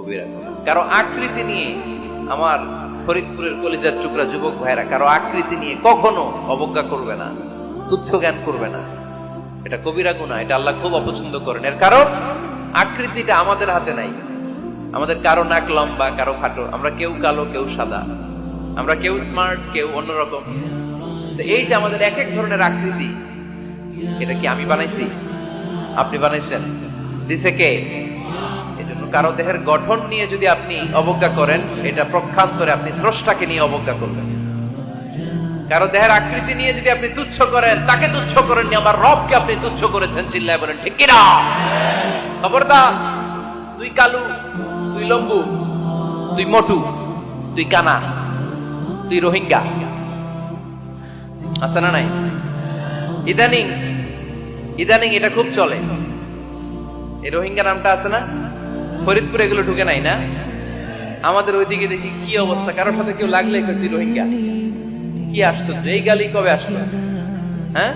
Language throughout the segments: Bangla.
কবিরা গুনাহ। কারো আকৃতি নিয়ে, আমার ফরিদপুরের কলিজার টুকরা যুবক ভাইরা, কারো আকৃতি নিয়ে কখনো অবজ্ঞা করবে না, তুচ্ছ জ্ঞান করবে না। এটা কবিরা গুনাহ, এটা আল্লাহ খুব অপছন্দ করেন। এর কারণ আকৃতিটা আমাদের হাতে নাই। আমাদের কারো নাক লম্বা, কারো খাটো, আমরা কেউ কালো, কেউ সাদা, আমরা কেউ স্মার্ট, কেউ অন্যরকম। তো এই যে আমাদের এক এক ধরনের আকৃতি, এটা কি আমি বানাইছি? আপনি বানাইছেন? দিছে কে? এজন্য কারো দেহের গঠন নিয়ে যদি আপনি অবজ্ঞা করেন, এটা প্রক্ষান্তরে আপনি স্রষ্টাকে নিয়ে অবজ্ঞা করবেন। কারো দেহের আকৃতি নিয়ে যদি আপনি তুচ্ছ করেন, তাকে তুচ্ছ করেননি, আমার রবকে আপনি তুচ্ছ করেছেন। চিল্লায় বলেন ঠিক কিনা? খবরদার, তুই কালু, তুই লম্বু, তুই মোটু, তুই কানা, তুই রোহিঙ্গা, আছে না নাই? ইদানিং ইদানিং এটা খুব চলে। এই রোহিঙ্গা নামটা আছে না, ফরিদপুরে এগুলো ঢুকে নাই না? আমাদের ওইদিকে দেখি কি অবস্থা, কারোর সাথে কেউ লাগলে তুই রোহিঙ্গা, কি আশ্চর্য! এই গালি কবে আসলো? হ্যাঁ,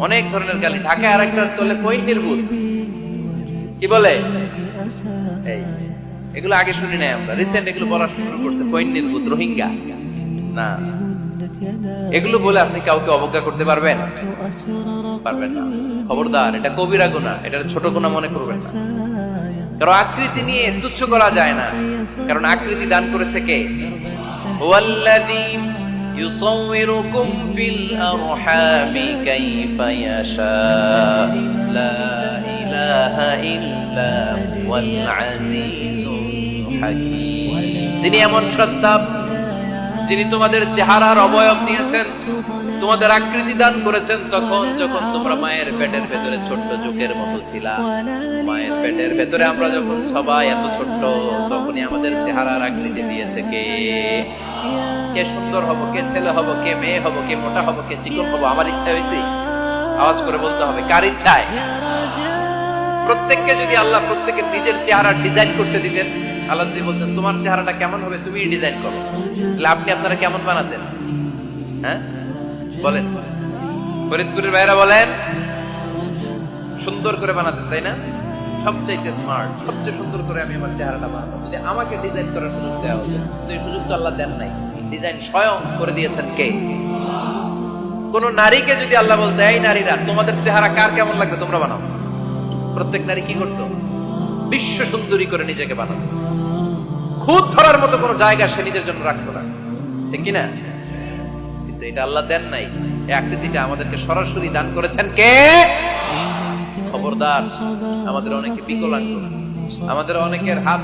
অনেক ধরনের গালি। ঢাকায় আর একটা চলে কইন নির্বুত, কি বলে? এই এগুলো আগে শুনি নাই আমরা, রিসেন্ট এগুলো বলা শুরু করছে। কইন নির্বুত, রোহিঙ্গা না, এগুলো বলে আপনি কাউকে অবজ্ঞা করতে পারবেন? পারবেন না। খবরদার, এটা কবিরা গুনাহ, এটা ছোট গুনাহ মনে করবেন না। কারণ আকৃতি নিয়ে তুচ্ছ করা যায় না, কারণ আকৃতি দান করেছে কে? ওয়াল্লাযী ইউসাউবিরুকুম ফিল আরহামি কাইফা ইয়াশা, লা ইলাহা ইল্লা হুয়াল আজিজুল হাকীম। তিনি এমন সত্তা, যিনি তোমাদের চেহারার অবয়ব নিয়েছেন, তোমাদের আকৃতি দান করেছেন তখন যখন তোমরা মায়ের পেটের ভেতরে ছোট্ট জোকের মতো ছিলা। মায়ের পেটের ভেতরে আমরা যখন সবাই এত ছোট্ট, তখনই আমাদের চেহারার আকৃতি দিয়েছে কে? কে সুন্দর হব, কে ছেলে হব, কে মেয়ে হব, কে মোটা হব, কে চিকন হব? আমার ইচ্ছা হয়েছে? আওয়াজ করে বলতে হবে, কার ইচ্ছায়? প্রত্যেককে যদি আল্লাহ প্রত্যেকের নিজের চেহারা ডিজাইন করতে দিতেন, আল্লাহ যদি বলতেন তোমার চেহারাটা কেমন হবে তুমি ডিজাইন করো, তাহলে আপনি আপনারা কেমন বানাতেন? হ্যাঁ বলেন, ফরিদপুরের ভাইরা বলেন, সুন্দর করে বানাতেন, তাই না? সবচেয়ে স্মার্ট, সবচেয়ে সুন্দর করে আমি আমার চেহারাটা বানাবো। যদি আমাকে ডিজাইন করার সুযোগ দেওয়া হতো, কিন্তু এই সুযোগ তো আল্লাহ দেন নাই। ডিজাইন স্বয়ং করে দিয়েছেন কে? কোন নারীকে যদি আল্লাহ বলতে, এই নারীরা তোমাদের চেহারা কার কেমন লাগবে তোমরা বানাও, প্রত্যেক নারী কি করতো? বিশ্ব সুন্দরী করে নিজেকে বানাতো। খুদ ধরার মতো কোন জায়গা সে নিজের জন্য রাখতো না, ঠিক কিনা? কিন্তু এটা আল্লাহ দেন নাই। এই আকৃতিটা আমাদেরকে সরাসরি দান করেছেন কে? খবরদার, আমাদের অনেকে বিকলাঙ্গ, আমাদের অনেকের হাত